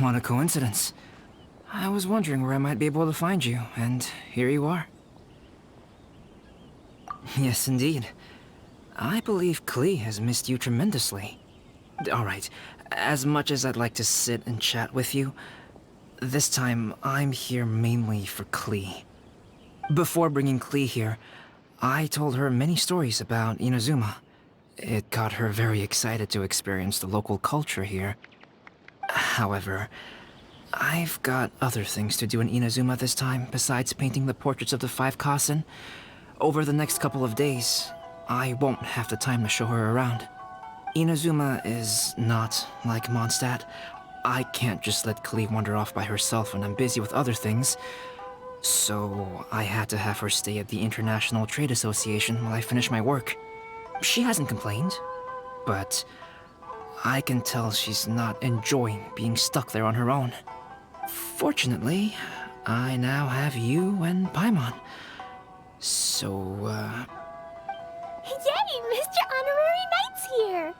What a coincidence. I was wondering where I might be able to find you, and here you are. Yes, indeed. I believe Klee has missed you tremendously. Alright, as much as I'd like to sit and chat with you, this time I'm here mainly for Klee. Before bringing Klee here, I told her many stories about Inazuma. It got her very excited to experience the local culture here. However, I've got other things to do in Inazuma this time besides painting the portraits of the 5 Kasen. Over the next couple of days, I won't have the time to show her around. Inazuma is not like Mondstadt. I can't just let Klee wander off by herself when I'm busy with other things. So I had to have her stay at the International Trade Association while I finish my work. She hasn't complained, but I can tell she's not enjoying being stuck there on her own. Fortunately, I now have you and Paimon. So, Yay! Mr. Honorary Knight's here!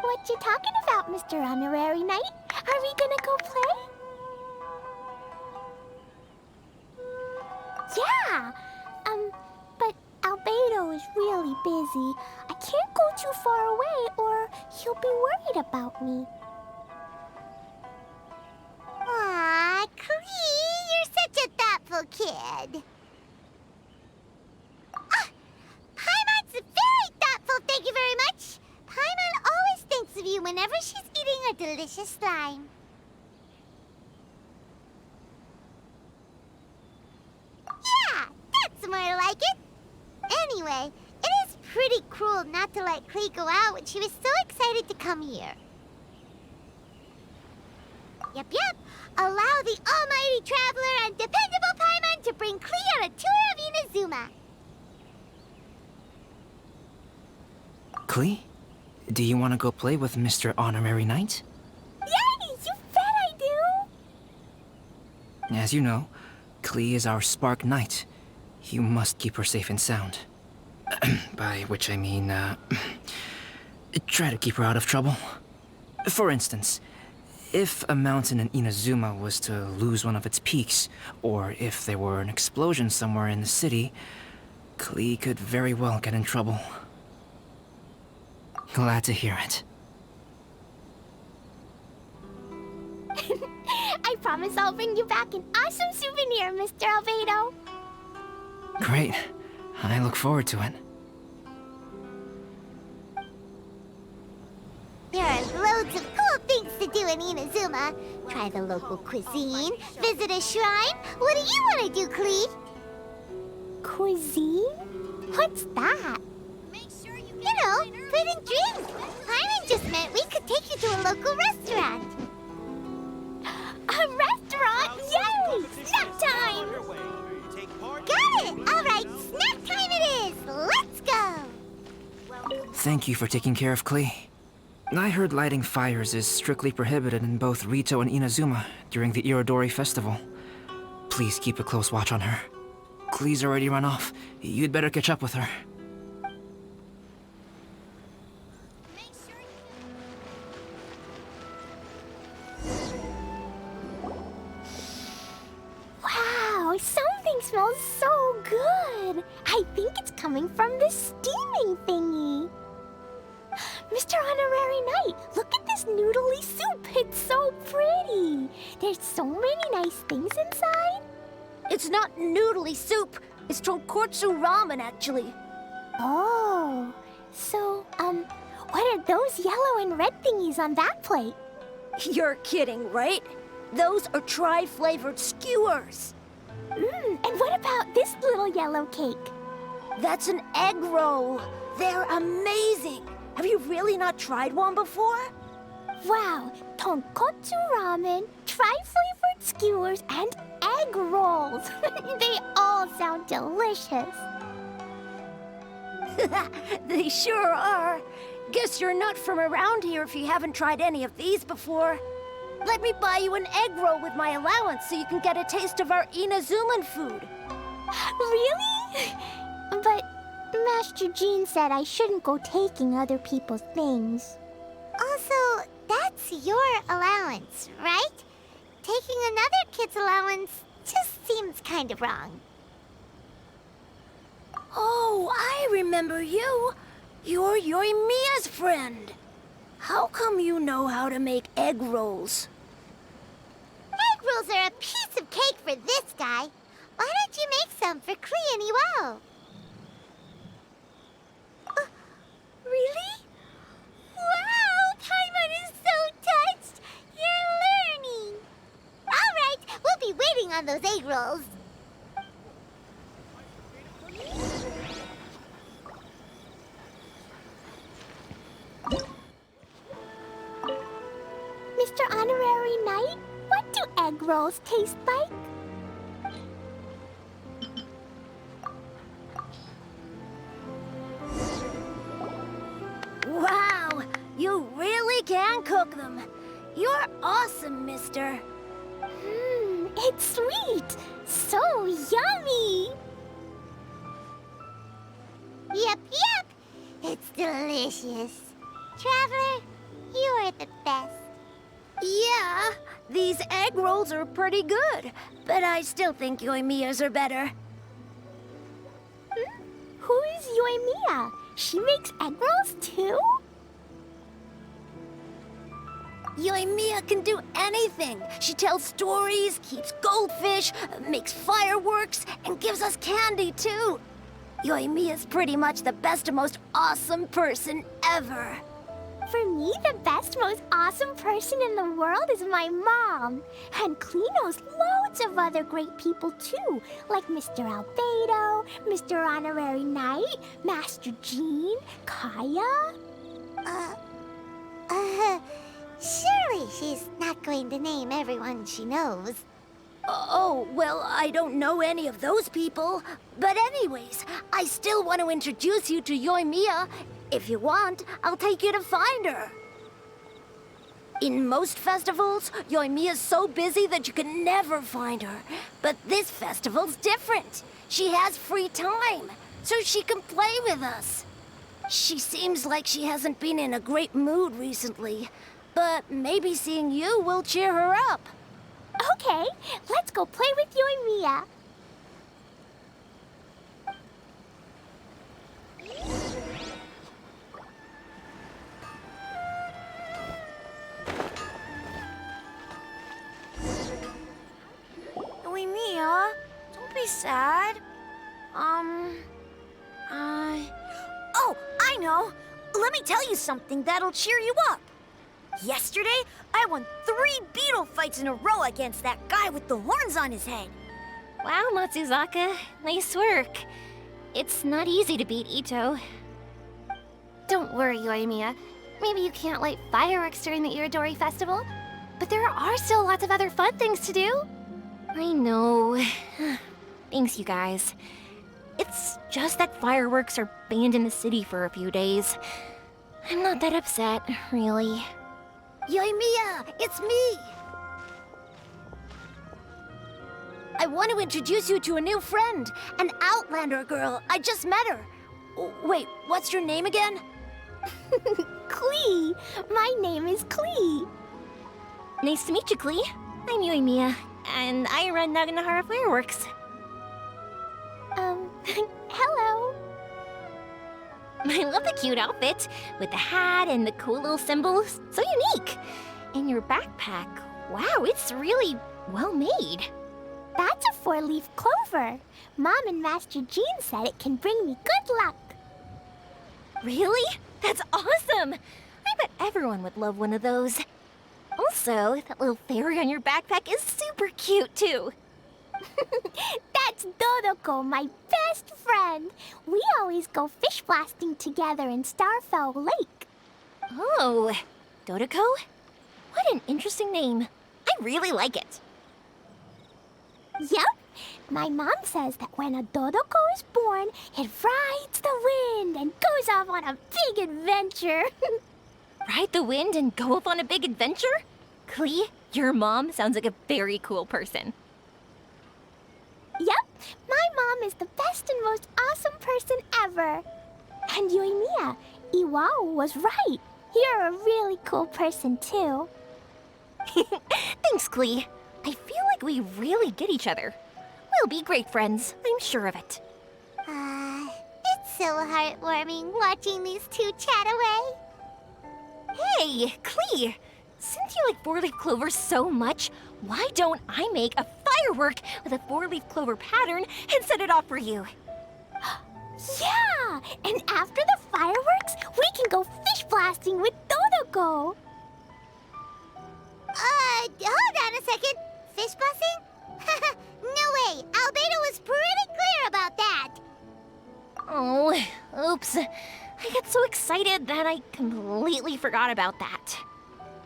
What you talking about, Mr. Honorary Knight? Are we gonna go play? Yeah! But Albedo is really busy. I can't go too far away or he'll be worried about me. Aw, Klee, you're such a thoughtful kid. Ah, Paimon's very thoughtful, thank you very much. Paimon always thinks of you whenever she's eating a delicious slime. Yeah, that's more like it. Anyway, it is pretty cruel not to let Klee go out when she was so excited to come here. Yep. Allow the almighty traveler and dependable Paimon to bring Klee on a tour of Inazuma. Klee, do you want to go play with Mr. Honorary Knight? Yay! You bet I do! As you know, Klee is our Spark Knight. You must keep her safe and sound. By which I mean, try to keep her out of trouble. For instance, if a mountain in Inazuma was to lose one of its peaks, or if there were an explosion somewhere in the city, Klee could very well get in trouble. Glad to hear it. I promise I'll bring you back an awesome souvenir, Mr. Albedo. Great. I look forward to it. There are loads of cool things to do in Inazuma. Try the local cuisine, visit a shrine. What do you want to do, Klee? Cuisine? What's that? You know, food and drink. Paimon just meant we could take you to a local restaurant. A restaurant? Yay! Snack time! Got it! All right, snack time it is. Let's go. Thank you for taking care of Klee. I heard lighting fires is strictly prohibited in both Rito and Inazuma during the Irodori festival. Please keep a close watch on her. Klee's already run off. You'd better catch up with her. Wow, something smells so good. I think it's coming from the steaming thingy. Mr. Honorary Knight, look at this noodly soup. It's so pretty. There's so many nice things inside. It's not noodly soup. It's tonkotsu ramen, actually. Oh, so, what are those yellow and red thingies on that plate? You're kidding, right? Those are tri-flavored skewers. And what about this little yellow cake? That's an egg roll. They're amazing. Have you really not tried one before? Wow, tonkotsu ramen, tri-flavored skewers, and egg rolls. They all sound delicious. They sure are. Guess you're not from around here if you haven't tried any of these before. Let me buy you an egg roll with my allowance so you can get a taste of our Inazuman food. Really? But Master Jean said I shouldn't go taking other people's things. Also, that's That's your allowance, right? Taking another kid's allowance just seems kind of wrong. Oh, I remember you. You're Yoimiya's friend. How come you know how to make egg rolls? Egg rolls are a piece of cake for this guy. Why don't you make some for Klee and Iwao? Really? Wow, Paimon is so touched! You're learning! Alright, we'll be waiting on those egg rolls. Mr. Honorary Knight, what do egg rolls taste like? Wow, you really can cook them. You're awesome, mister. It's sweet. So yummy. Yep. It's delicious. Traveler, you are the best. Yeah, these egg rolls are pretty good, but I still think Yoimiya's are better. Who is Yoimiya? She makes egg rolls too? Yoimiya can do anything. She tells stories, keeps goldfish, makes fireworks, and gives us candy too. Yoimiya's pretty much the best and most awesome person ever. For me, the best, most awesome person in the world is my mom. And Klee knows loads of other great people too, like Mr. Albedo, Mr. Honorary Knight, Master Jean, Kaya. Surely she's not going to name everyone she knows. Oh, well, I don't know any of those people. But anyways, I still want to introduce you to Yoimiya. If you want, I'll take you to find her. In most festivals, Yoimiya's so busy that you can never find her. But this festival's different. She has free time, so she can play with us. She seems like she hasn't been in a great mood recently, but maybe seeing you will cheer her up. Okay, let's go play with Yoimiya. Yoimiya, don't be sad. Oh, I know. Let me tell you something that'll cheer you up. Yesterday, I won 3 beetle fights in a row against that guy with the horns on his head. Wow, Matsuzaka. Nice work. It's not easy to beat Ito. Don't worry, Yoimiya. Maybe you can't light fireworks during the Iridori Festival, but there are still lots of other fun things to do. I know. Thanks, you guys. It's just that fireworks are banned in the city for a few days. I'm not that upset, really. Yoimiya, it's me! I want to introduce you to a new friend, an Outlander girl. I just met her. Wait, what's your name again? Klee. My name is Klee. Nice to meet you, Klee. I'm Yoimiya, and I run Naganahara Fireworks. Hello. I love the cute outfit, with the hat and the cool little symbols. So unique. And your backpack, wow, it's really well made. That's a 4-leaf clover. Mom and Master Jean said it can bring me good luck. Really? That's awesome! I bet everyone would love one of those. Also, that little fairy on your backpack is super cute, too. That's Dodoko, my best friend. We always go fish blasting together in Starfell Lake. Oh, Dodoko? What an interesting name. I really like it. Yep. My mom says that when a Dodoko is born, it rides the wind and goes off on a big adventure. Ride the wind and go off on a big adventure? Klee, your mom sounds like a very cool person. Yep. My mom is the best and most awesome person ever. And Yoimiya, Iwao was right. You're a really cool person, too. Thanks, Klee. I feel like we really get each other. We'll be great friends, I'm sure of it. It's so heartwarming watching these two chat away. Hey, Klee! Since you like four-leaf clover so much, why don't I make a firework with a four-leaf clover pattern and set it off for you? Yeah! And after the fireworks, we can go fish blasting with Dodoko. Hold on a second. Fish busing? No way. Albedo was pretty clear about that. Oh, oops. I got so excited that I completely forgot about that.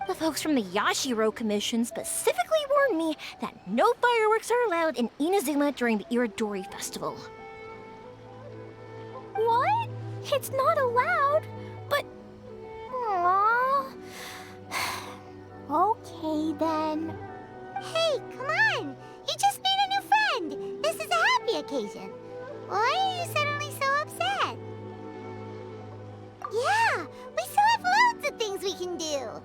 The folks from the Yashiro Commission specifically warned me that no fireworks are allowed in Inazuma during the Iridori Festival. What? It's not allowed, but... Aww. Okay, then. Hey, come on. You just made a new friend. This is a happy occasion. Why are you suddenly so upset? Yeah, we still have loads of things we can do.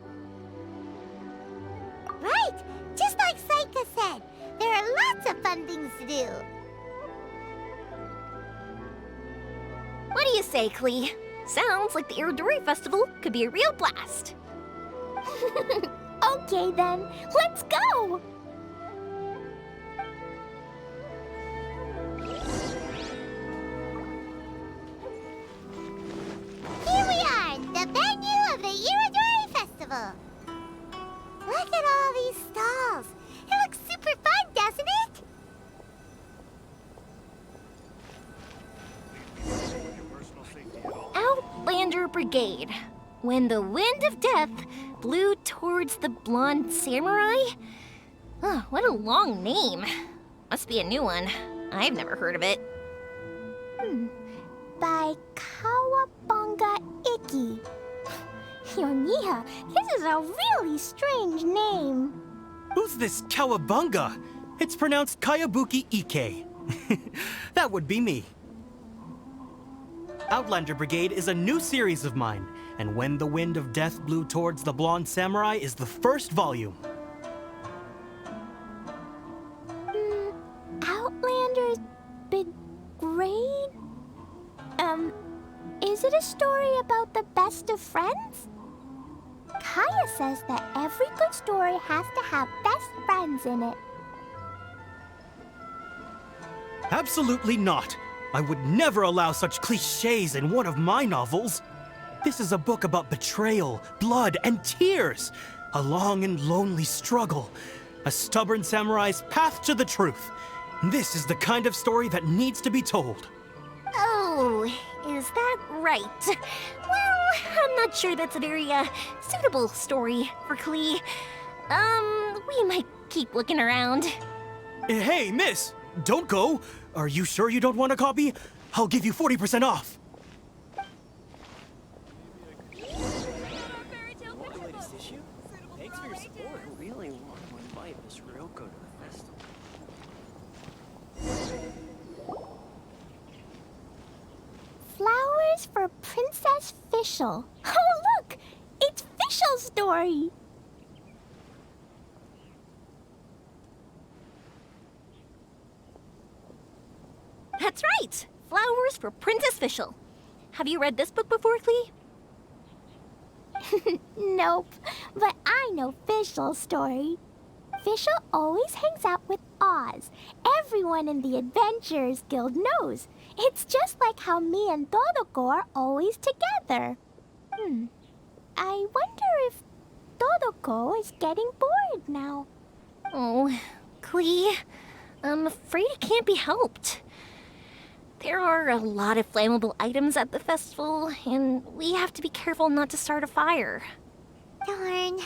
Right, just like Saika said, there are lots of fun things to do. What do you say, Klee? Sounds like the Iridori Festival could be a real blast. Okay, then. Let's go! Here we are, the venue of the Iridori Festival. Look at all these stalls. It looks super fun, doesn't it? Outlander Brigade. When the wind of death blew towards the blonde samurai? Oh, what a long name. Must be a new one. I've never heard of it. By Kawabunga Iki. Yoniha, this is a really strange name. Who's this Kawabunga? It's pronounced Kayabuki Ike. That would be me. Outlander Brigade is a new series of mine, and When the Wind of Death Blew Towards the Blonde Samurai is the first volume. Outlander's Brigade? Is it a story about the best of friends? Kaya says that every good story has to have best friends in it. Absolutely not. I would never allow such cliches in one of my novels. This is a book about betrayal, blood, and tears. A long and lonely struggle. A stubborn samurai's path to the truth. This is the kind of story that needs to be told. Oh, is that right? Well, I'm not sure that's a very, suitable story for Klee. We might keep looking around. Hey, miss! Don't go! Are you sure you don't want a copy? I'll give you 40% off! Thanks for your support. I really want to invite Miss Ryoko to the festival. Flowers for Princess Fischl. Oh, look! It's Fischl's story! That's right! Flowers for Princess Fischl. Have you read this book before, Klee? Nope, but I know Fischl's story. Fischl always hangs out with Oz. Everyone in the Adventurers Guild knows. It's just like how me and Dodoko are always together. I wonder if Dodoko is getting bored now. Oh, Klee, I'm afraid it can't be helped. There are a lot of flammable items at the festival, and we have to be careful not to start a fire. Darn.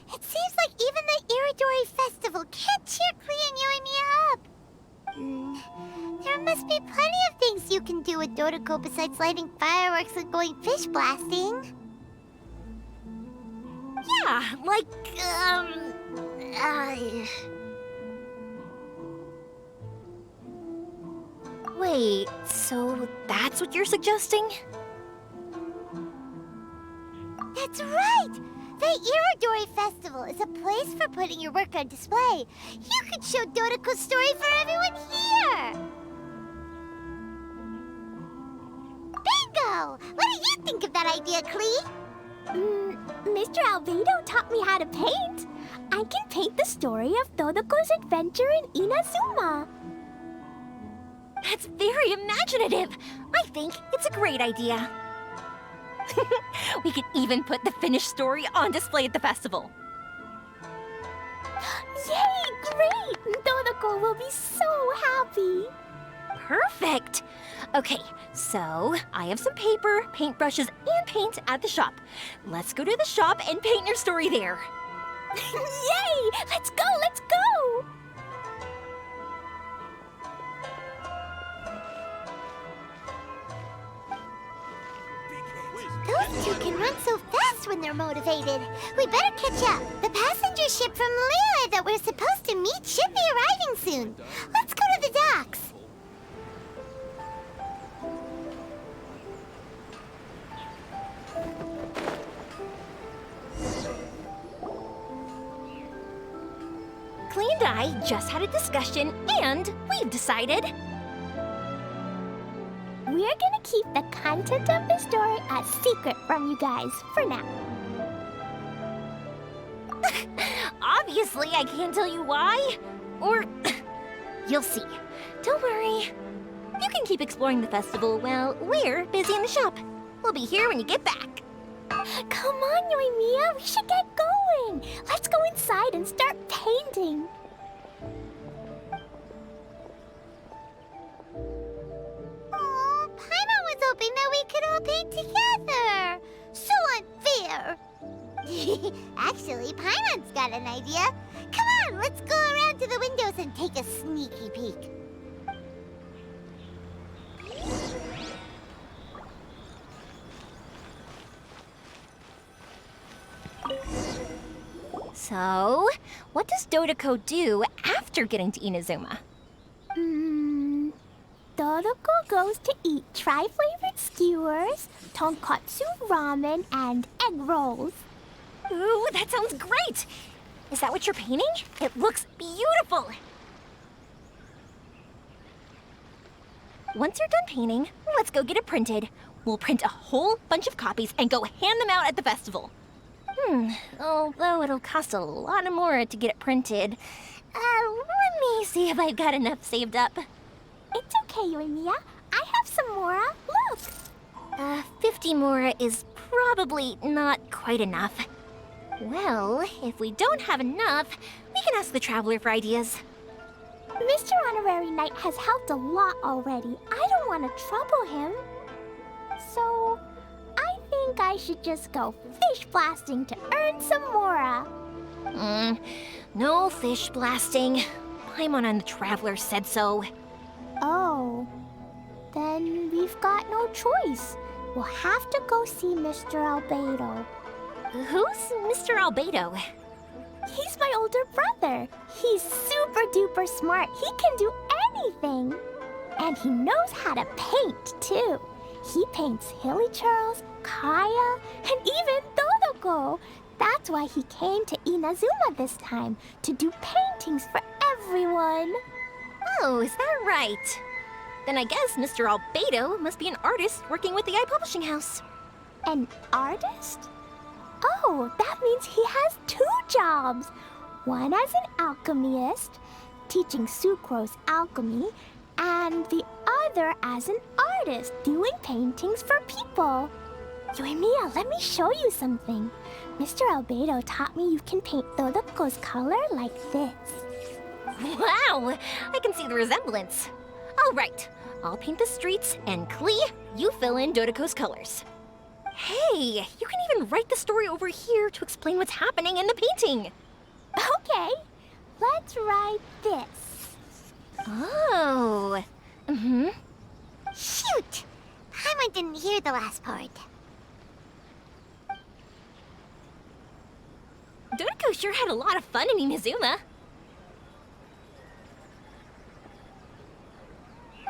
It seems like even the Iridori Festival can't cheer Klee and Yoimiya up. There must be plenty of things you can do with Dodoko besides lighting fireworks and going fish blasting. Yeah, like, Wait, so that's what you're suggesting? That's That's right! The Irodori Festival is a place for putting your work on display. You could show Dodoko's story for everyone here! Bingo! What do you think of that idea, Klee? Mr. Albedo taught me how to paint. I can paint the story of Dodoko's adventure in Inazuma. That's very imaginative. I think it's a great idea. We could even put the finished story on display at the festival. Yay, great! Dodoko will be so happy. Perfect. Okay, so I have some paper, paintbrushes, and paint at the shop. Let's go to the shop and paint your story there. Yay! Let's go, let's go! Those two can run so fast when they're motivated. We better catch up. The passenger ship from Liyue that we're supposed to meet should be arriving soon. Let's go to the docks. Klee and I just had a discussion, and we've decided. We're gonna keep the content of the story a secret from you guys for now. Obviously, I can't tell you why. Or you'll see. Don't worry. You can keep exploring the festival while we're busy in the shop. We'll be here when you get back. Come on, Yoimiya, we should get going. Let's go inside and start painting. Oh, Paimon was hoping that we could all paint together. So unfair. Actually, Paimon's got an idea. Come on, let's go around to the windows and take a sneaky peek. So, what does Dodoko do after getting to Inazuma? Dodoko goes to eat tri-flavored skewers, tonkatsu ramen, and egg rolls. Ooh, that sounds great! Is that what you're painting? It looks beautiful! Once you're done painting, let's go get it printed. We'll print a whole bunch of copies and go hand them out at the festival. Although it'll cost a lot more to get it printed. Let me see if I've got enough saved up. It's okay, Yoimiya. I have some more. Look. 50 more is probably not quite enough. Well, if we don't have enough, we can ask the Traveler for ideas. Mr. Honorary Knight has helped a lot already. I don't want to trouble him. So, I think I should just go fish blasting to earn some mora. No fish blasting. Paimon and the Traveler said so. Oh, then we've got no choice. We'll have to go see Mr. Albedo. Who's Mr. Albedo? He's my older brother. He's super duper smart. He can do anything. And he knows how to paint, too. He paints Hilly Churls, Kaya, and even Dodoko. That's why he came to Inazuma this time, to do paintings for everyone. Oh, is that right? Then I guess Mr. Albedo must be an artist working with the iPublishing House. An artist? Oh, that means he has 2 jobs. One as an alchemist, teaching Sucrose alchemy, and the other as an artist, doing paintings for people. Yoimiya, let me show you something. Mr. Albedo taught me you can paint Dodoko's color like this. Wow, I can see the resemblance. All right, I'll paint the streets, and Klee, you fill in Dodoko's colors. Hey, you can even write the story over here to explain what's happening in the painting. Okay, let's write this. Oh, Shoot! Paimon didn't hear the last part. Dodoko sure had a lot of fun in Inazuma.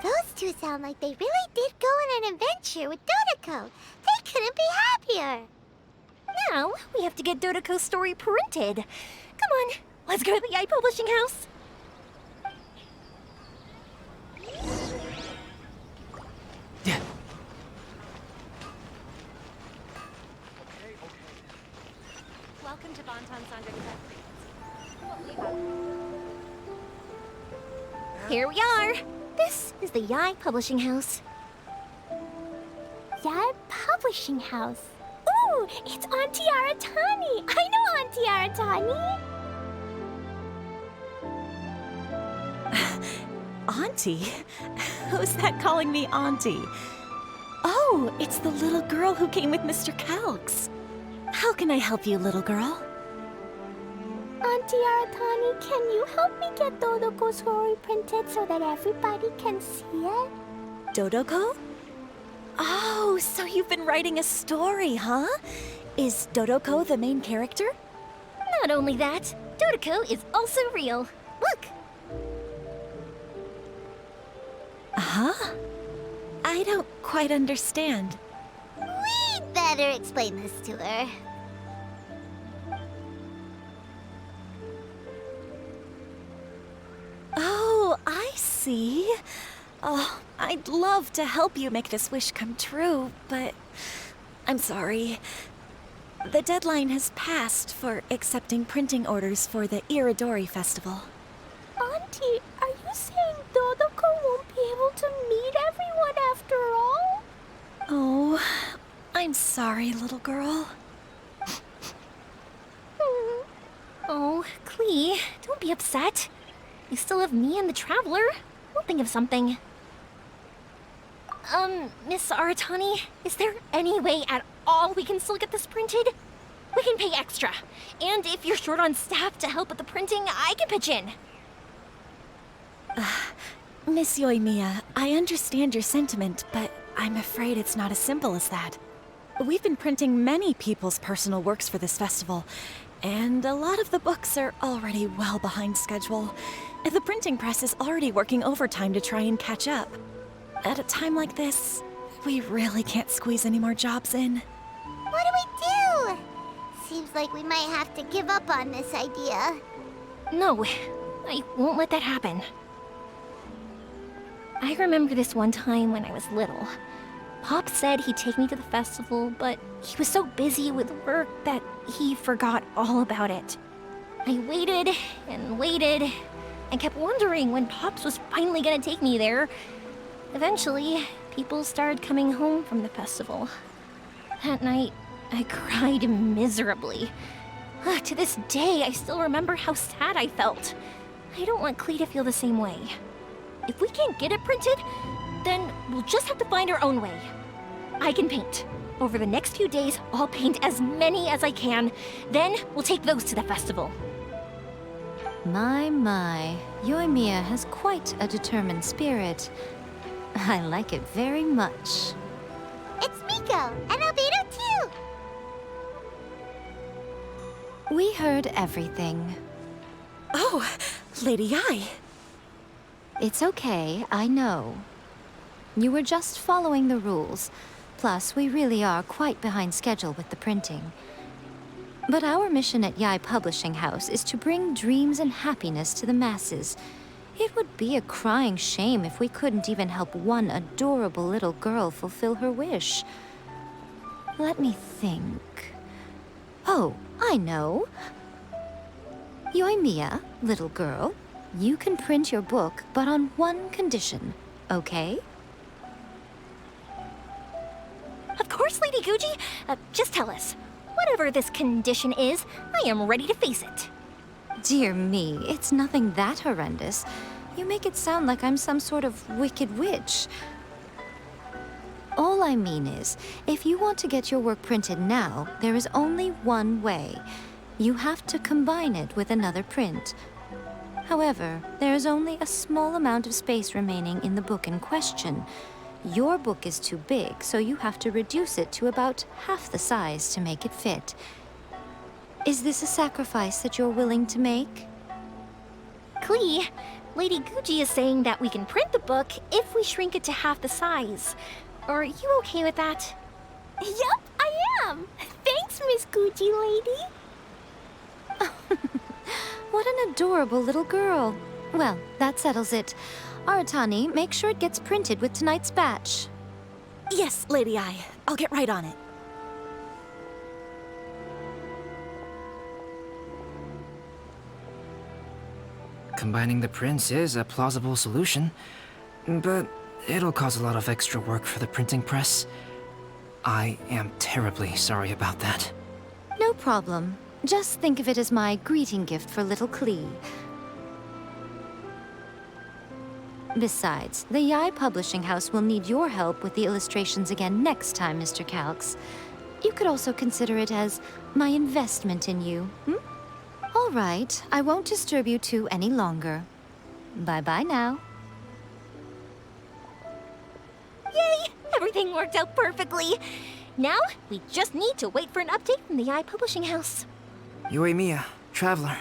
Those two sound like they really did go on an adventure with Dodoko. They couldn't be happier. Now, we have to get Dodoko's story printed. Come on, let's go to the Yai Publishing House. Welcome to Bonton Sandra. Here we are. This is the Yai Publishing House. Yai Publishing House. Ooh, it's Auntie Aratani. I know Auntie Aratani. Auntie? Who's that calling me Auntie? Oh, it's the little girl who came with Mr. Calx. How can I help you, little girl? Auntie Aratani, can you help me get Dodoko's story printed so that everybody can see it? Dodoko? Oh, so you've been writing a story, huh? Is Dodoko the main character? Not only that, Dodoko is also real. Look! Huh? I don't quite understand. We'd better explain this to her. Oh, I see. Oh, I'd love to help you make this wish come true, but I'm sorry. The deadline has passed for accepting printing orders for the Iridori Festival. Auntie, are you saying Dodoko won't be able to meet everyone after all? Oh, I'm sorry, little girl. Oh, Klee, don't be upset. You still have me and the Traveler. We'll think of something. Miss Aratani, is there any way at all we can still get this printed? We can pay extra. And if you're short on staff to help with the printing, I can pitch in. Miss Yoimiya, I understand your sentiment, but I'm afraid it's not as simple as that. We've been printing many people's personal works for this festival, and a lot of the books are already well behind schedule. The printing press is already working overtime to try and catch up. At a time like this, we really can't squeeze any more jobs in. What do we do? Seems like we might have to give up on this idea. No, I won't let that happen. I remember this one time when I was little. Pop said he'd take me to the festival, but he was so busy with work that he forgot all about it. I waited and waited and kept wondering when Pops was finally gonna take me there. Eventually, people started coming home from the festival. That night, I cried miserably. To this day, I still remember how sad I felt. I don't want Klee to feel the same way. If we can't get it printed, then we'll just have to find our own way. I can paint. Over the next few days, I'll paint as many as I can. Then we'll take those to the festival. My, Yoimiya has quite a determined spirit. I like it very much. It's Miko, and Albedo too! We heard everything. Oh, Lady Yai. It's okay, I know. You were just following the rules. Plus, we really are quite behind schedule with the printing. But our mission at Yai Publishing House is to bring dreams and happiness to the masses. It would be a crying shame if we couldn't even help one adorable little girl fulfill her wish. Let me think. Oh, I know. Yoimiya, little girl, you can print your book, but on one condition, okay? Of course, Lady Guji. Just tell us. Whatever this condition is, I am ready to face it. Dear me, it's nothing that horrendous. You make it sound like I'm some sort of wicked witch. All I mean is, if you want to get your work printed now, there is only one way. You have to combine it with another print. However, there is only a small amount of space remaining in the book in question. Your book is too big, so you have to reduce it to about half the size to make it fit. Is this a sacrifice that you're willing to make? Klee, Lady Guji is saying that we can print the book if we shrink it to half the size. Are you okay with that? Yup, I am. Thanks, Thanks, Miss Gucci Lady. What an adorable little girl. Well, that settles it. Aratani, make sure it gets printed with tonight's batch. Yes, Lady I. I'll get right on it. Combining the prints is a plausible solution, but it'll cause a lot of extra work for the printing press. I am terribly sorry about that. No problem. Just think of it as my greeting gift for little Klee. Besides, the Yai Publishing House will need your help with the illustrations again next time, Mr. Calx. You could also consider it as my investment in you, All right, I won't disturb you two any longer. Bye-bye now. Yay! Everything worked out perfectly. Now, we just need to wait for an update from the Yai Publishing House. Yoimiya, Traveler.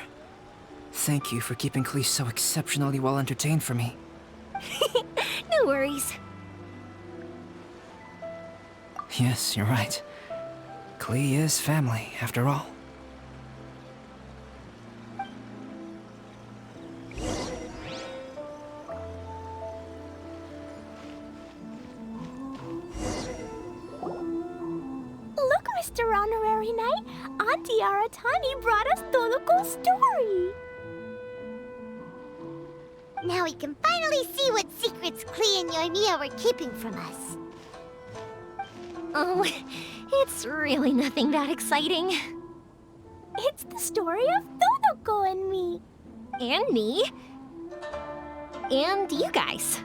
Thank you for keeping Klee so exceptionally well entertained for me. No worries. Yes, you're right. Klee is family, after all. Look, Mr. Honorary Knight, Auntie Aratani brought us Toluco's story. Now we can finally see what secrets Klee and Yoimiya were keeping from us. Oh, it's really nothing that exciting. It's the story of Toluco and me. And me. And you guys.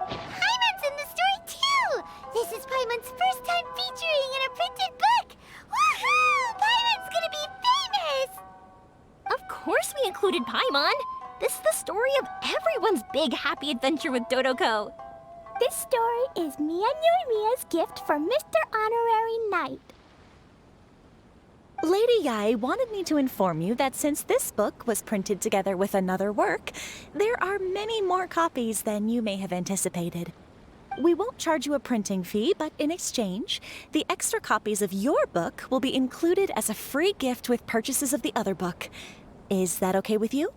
Paimon's in the story too! This is Paimon's first time featuring in a printed book! Woohoo! Paimon's gonna be famous! Of course we included Paimon. This is the story of everyone's big happy adventure with Dodoko. This story is me and Yoimiya's gift for Mr. Honorary Knight. Lady Yai wanted me to inform you that since this book was printed together with another work, there are many more copies than you may have anticipated. We won't charge you a printing fee, but in exchange, the extra copies of your book will be included as a free gift with purchases of the other book. Is that okay with you?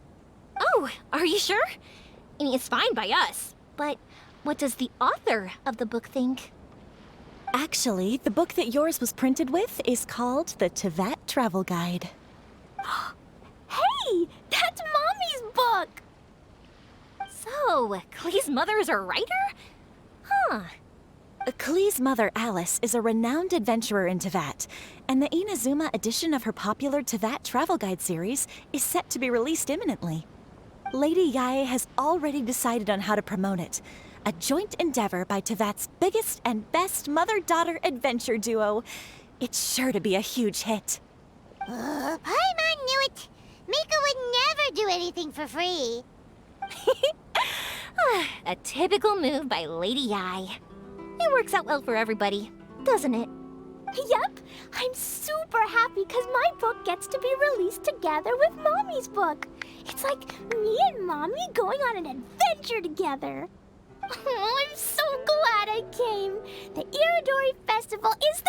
Oh, are you sure? I mean, it's fine by us. But what does the author of the book think? Actually, the book that yours was printed with is called the Teyvat Travel Guide. Hey, that's Mommy's book! So, Klee's mother is a writer? Huh. Klee's mother, Alice, is a renowned adventurer in Teyvat, and the Inazuma edition of her popular Teyvat Travel Guide series is set to be released imminently. Lady Yai has already decided on how to promote it. A joint endeavor by Teyvat's biggest and best mother-daughter adventure duo. It's sure to be a huge hit. Paimon knew it! Mika would never do anything for free. A typical move by Lady Yai. It works out well for everybody, doesn't it? Yep, I'm super happy because my book gets to be released together with Mommy's book. It's like me and Mommy going on an adventure together. Oh, I'm so glad I came. The Iridori Festival is